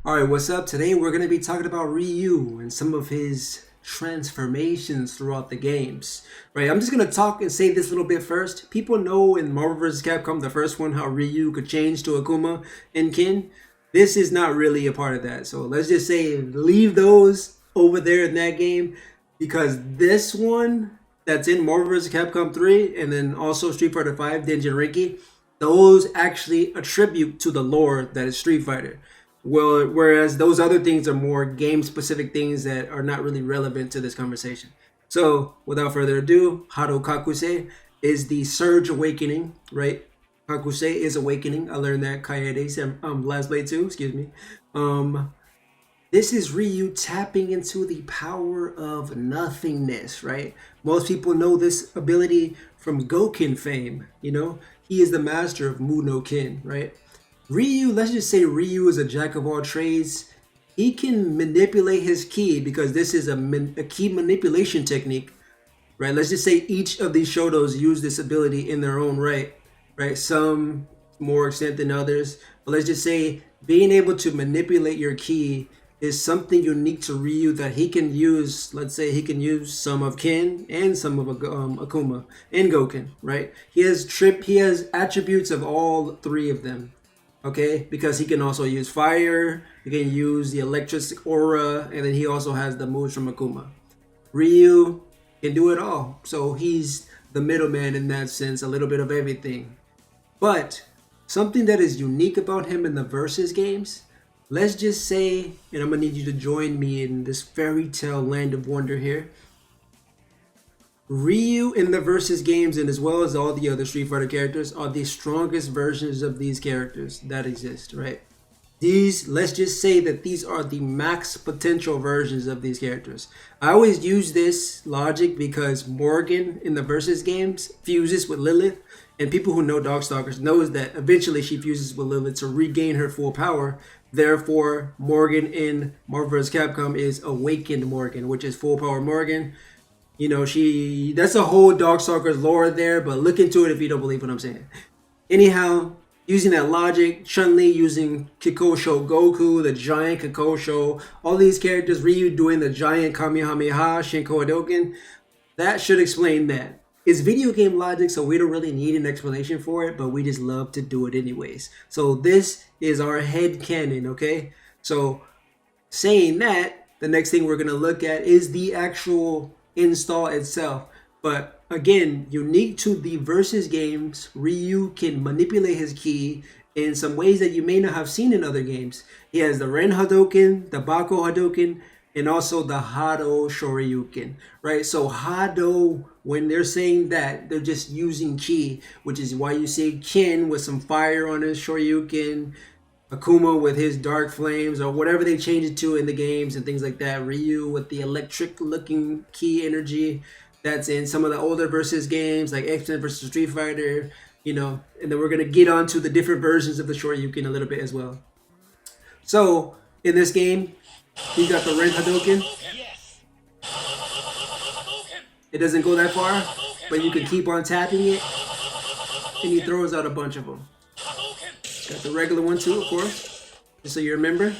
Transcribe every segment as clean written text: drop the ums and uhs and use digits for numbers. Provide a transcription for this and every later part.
Alright, what's up? Today we're going to be talking about Ryu and some of his transformations throughout the games. Right, I'm just going to talk and say this little bit first. People know in Marvel vs. Capcom, the first one, how Ryu could change to Akuma and Kin. This is not really a part of that. So let's just say leave those over there in that game, because this one that's in Marvel vs. Capcom 3 and then also Street Fighter 5, Denjin Rinki, those actually attribute to the lore that is Street Fighter. Well, whereas those other things are more game-specific things that are not really relevant to this conversation. So, without further ado, Hado Kakusei is the Surge Awakening, right? Kakusei is awakening. I learned that Kaede Last Blade 2, excuse me. This is Ryu tapping into the power of nothingness, right? Most people know this ability from Goken fame, you know? He is the master of Mu no Kin, right? Ryu, let's just say Ryu is a jack of all trades. He can manipulate his ki because this is a key manipulation technique, right? Let's just say each of these Shotos use this ability in their own right? Some more extent than others. But let's just say being able to manipulate your ki is something unique to Ryu that he can use. Let's say he can use some of Kin and some of Akuma and Goken, right? He has attributes of all three of them. Okay, because he can also use fire, he can use the electric aura, and then he also has the moves from Akuma. Ryu can do it all, so he's the middleman in that sense, a little bit of everything. But something that is unique about him in the Versus games, let's just say, and I'm gonna need you to join me in this fairy tale land of wonder here. Ryu in the Versus games, and as well as all the other Street Fighter characters, are the strongest versions of these characters that exist, right? Let's just say that these are the max potential versions of these characters. I always use this logic because Morgan in the Versus games fuses with Lilith, and people who know Darkstalkers knows that eventually she fuses with Lilith to regain her full power. Therefore, Morgan in Marvel vs. Capcom is Awakened Morgan, which is full power Morgan. You know, that's a whole Darkstalkers lore there, but look into it if you don't believe what I'm saying. Anyhow, using that logic, Chun-Li using Kikosho Goku, the giant Kikosho, all these characters, Ryu doing the giant Kamehameha, Shinko Hadouken, that should explain that. It's video game logic, so we don't really need an explanation for it, but we just love to do it anyways. So this is our head canon, okay? So saying that, the next thing we're going to look at is the actual install itself. But again, unique to the Versus games, Ryu can manipulate his ki in some ways that you may not have seen in other games. He has the Ren Hadouken, the Baku Hadouken, and also the Hado Shoryuken, right? So Hado, when they're saying that, they're just using ki, which is why you see Kin with some fire on his Shoryuken, Akuma with his dark flames, or whatever they change it to in the games and things like that. Ryu with the electric looking ki energy that's in some of the older Versus games like X-Men vs. Street Fighter, you know, and then we're going to get onto the different versions of the Shoryuken a little bit as well. So in this game, he got the Ren Hadouken. It doesn't go that far, but you can keep on tapping it, and he throws out a bunch of them. Got the regular one too, of course, just so you remember.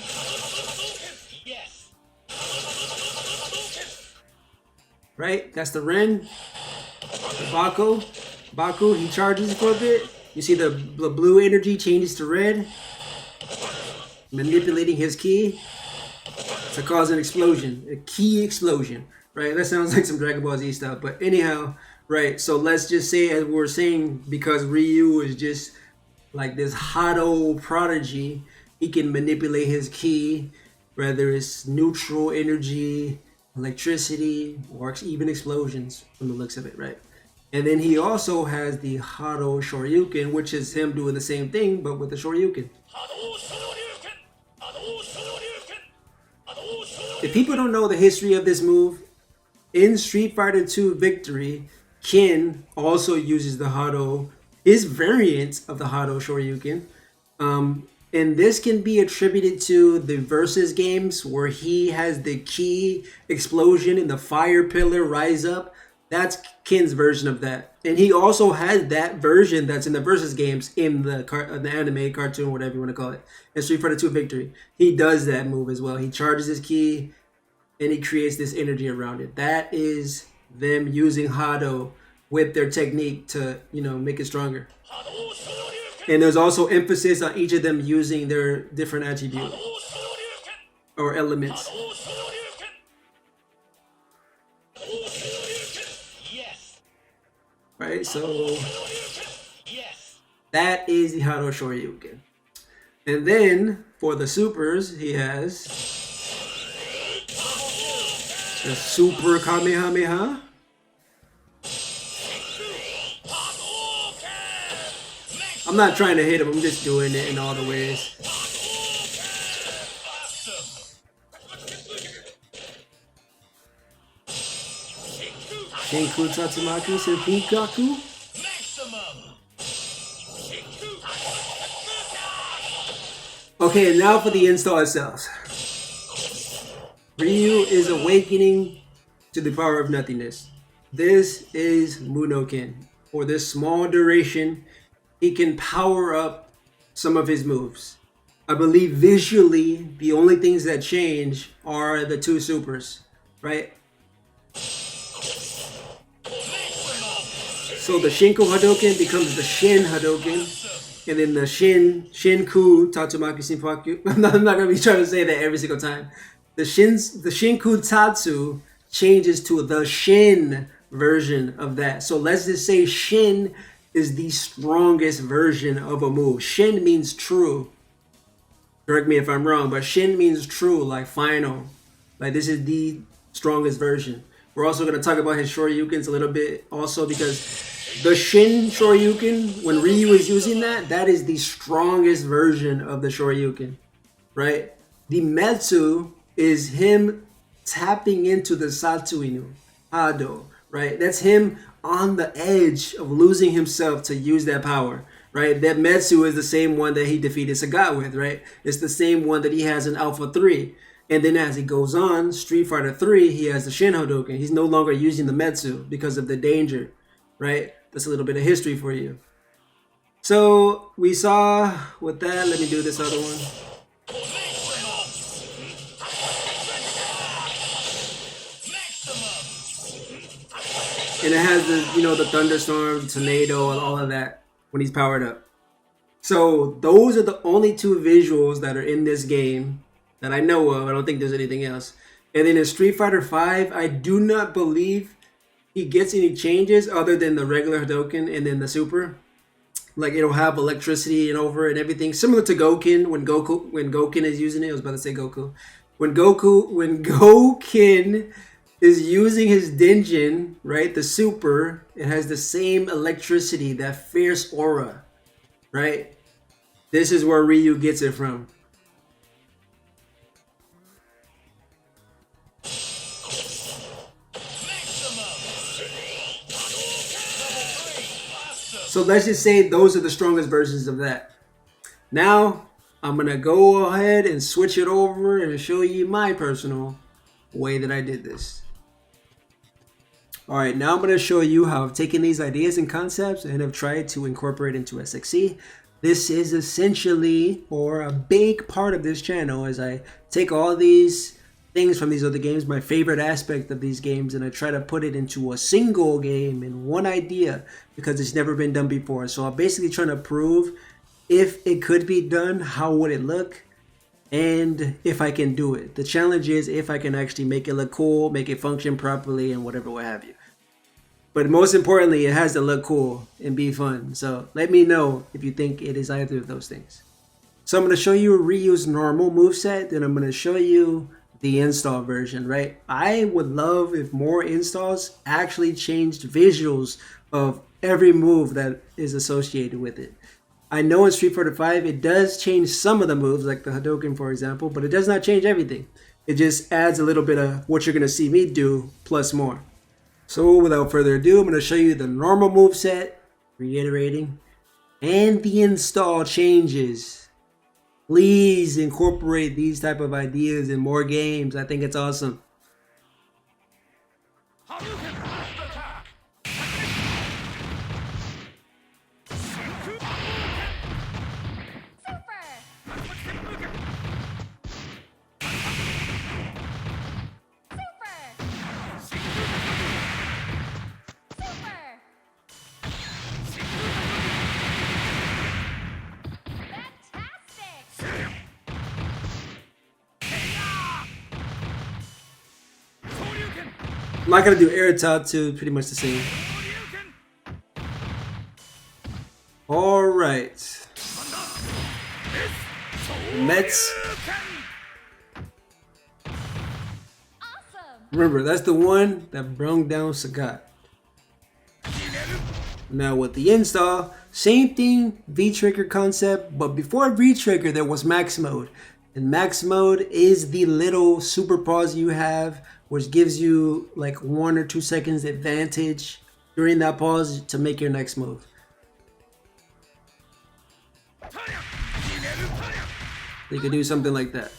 Right, that's the Ren. The Baku, he charges for a bit. You see the blue energy changes to red, manipulating his ki to cause an explosion, a ki explosion. Right, that sounds like some Dragon Ball Z stuff, but anyhow, right. So let's just say, as we were saying, because Ryu is just like this Hado prodigy, he can manipulate his ki, whether it's neutral energy, electricity, or even explosions from the looks of it, right? And then he also has the Hado Shoryuken, which is him doing the same thing, but with the Shoryuken. If people don't know the history of this move, in Street Fighter 2 Victory, Kin also uses the Hado, his variant of the Hado Shoryuken. And this can be attributed to the Versus games where he has the ki explosion and the fire pillar rise up. That's Kin's version of that, and he also had that version that's in the Versus games in the anime, cartoon, whatever you want to call it, in Street Fighter 2 Victory. He does that move as well. He charges his ki, and he creates this energy around it. That is them using Hado with their technique to, make it stronger. And there's also emphasis on each of them using their different attributes or elements. Right, so that is the Hado Shoryuken. And then for the supers, he has the Super Kamehameha. I'm not trying to hit him, I'm just doing it in all the ways. Shinku Tatsumaki Seppukaku. Okay, now for the install itself. Ryu is awakening to the power of nothingness. This is Munoken. For this small duration, he can power up some of his moves. I believe visually, the only things that change are the two supers, right? So the Shinku Hadoken becomes the Shin Hadoken, and then the Shinku Tatsumaki Senpaku. I'm not gonna be trying to say that every single time. The Shinku Tatsu changes to the Shin version of that. So let's just say Shin is the strongest version of a move. Shin means true. Correct me if I'm wrong, but Shin means true, like final. Like this is the strongest version. We're also going to talk about his Shoryukens a little bit also, because the Shin Shoryuken, when Ryu is using that, that is the strongest version of the Shoryuken, right? The Metsu is him tapping into the Satsuinu, Hado, right? That's him on the edge of losing himself to use that power, right? That Metsu is the same one that he defeated Sagat with, right? It's the same one that he has in Alpha 3. And then as he goes on, Street Fighter 3, he has the Shin Hadoken. He's no longer using the Metsu because of the danger, right? That's a little bit of history for you. So we saw with that, let me do this other one. And it has the, the thunderstorm, tornado, and all of that when he's powered up. So those are the only two visuals that are in this game that I know of. I don't think there's anything else. And then in Street Fighter 5, I do not believe he gets any changes other than the regular Hadoken and then the Super. Like it'll have electricity and over and everything, similar to Goken when Goken is using it. I was about to say Goku. When Goken is using his Denjin, right, the Super, it has the same electricity, that fierce aura, right? This is where Ryu gets it from. So let's just say those are the strongest versions of that. Now, I'm going to go ahead and switch it over and show you my personal way that I did this. Alright, now I'm going to show you how I've taken these ideas and concepts and have tried to incorporate into SXE. This is essentially, or a big part of this channel, as I take all these things from these other games, my favorite aspect of these games, and I try to put it into a single game in one idea because it's never been done before. So I'm basically trying to prove if it could be done, how would it look, and if I can do it. The challenge is if I can actually make it look cool, make it function properly, and whatever, what have you. But most importantly, it has to look cool and be fun. So let me know if you think it is either of those things. So I'm going to show you Ryu's normal moveset, then I'm going to show you the install version, right? I would love if more installs actually changed visuals of every move that is associated with it. I know in Street Fighter 5 it does change some of the moves, like the Hadoken for example, but it does not change everything. It just adds a little bit of what you're going to see me do plus more. So without further ado, I'm going to show you the normal moveset, reiterating, and the install changes. Please incorporate these type of ideas in more games. I think it's awesome. Hadouken! Attack! I'm not gonna do air top too, pretty much the same. Alright. Mets. Remember, that's the one that brung down Sagat. Now with the install, same thing, V-trigger concept, but before V-trigger there was max mode. And max mode is the little super pause you have, which gives you like 1 or 2 seconds advantage during that pause to make your next move. You could do something like that.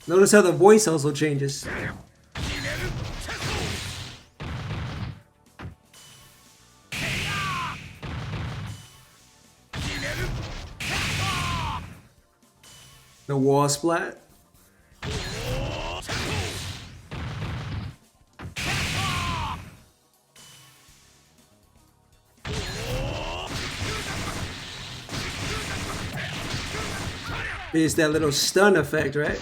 Notice how the voice also changes. The wall splat. It's that little stun effect, right?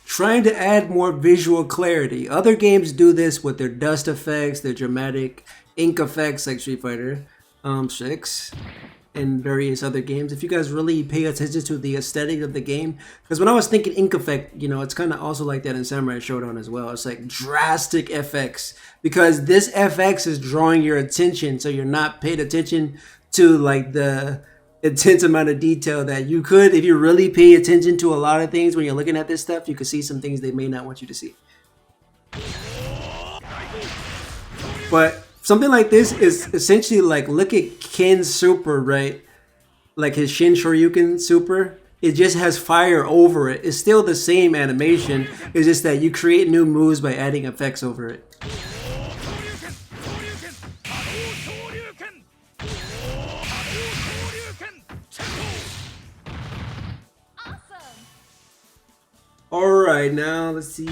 Trying to add more visual clarity. Other games do this with their dust effects, their dramatic ink effects like Street Fighter 6 and various other games. If you guys really pay attention to the aesthetic of the game, because when I was thinking ink effect, you know, it's kind of also like that in Samurai Shodown as well. It's like drastic FX, because this FX is drawing your attention, so you're not paying attention to like the intense amount of detail that you could, if you really pay attention to a lot of things when you're looking at this stuff, you could see some things they may not want you to see. But something like this is essentially like, look at Ken's super, right? Like his Shin Ryu super. It just has fire over it. It's still the same animation. It's just that you create new moves by adding effects over it. Alright, now let's see.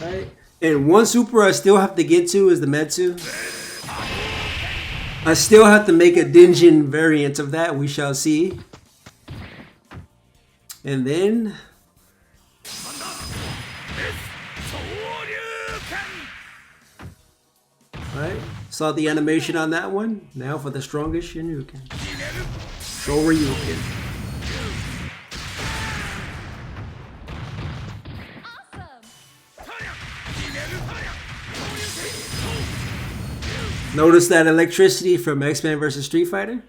Right. And one super I still have to get to is the Metsu. I still have to make a Dinjin variant of that, we shall see. And then right, saw the animation on that one. Now for the strongest Shin Ryu. Shoryuken. Notice that electricity from X-Men vs. Street Fighter?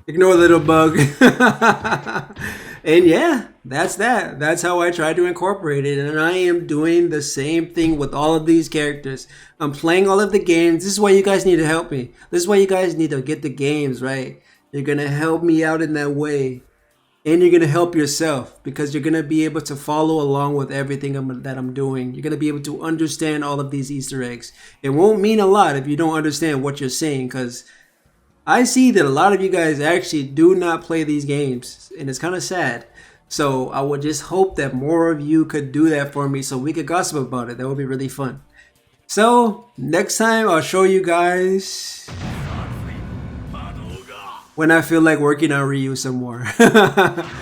Ignore the little bug. And yeah, that's that. That's how I try to incorporate it. And I am doing the same thing with all of these characters. I'm playing all of the games. This is why you guys need to help me. This is why you guys need to get the games, right? You're going to help me out in that way. And you're going to help yourself, because you're going to be able to follow along with everything that I'm doing. You're going to be able to understand all of these Easter eggs. It won't mean a lot if you don't understand what you're saying, because I see that a lot of you guys actually do not play these games, and it's kind of sad. So I would just hope that more of you could do that for me so we could gossip about it. That would be really fun. So next time I'll show you guys when I feel like working on Ryu some more.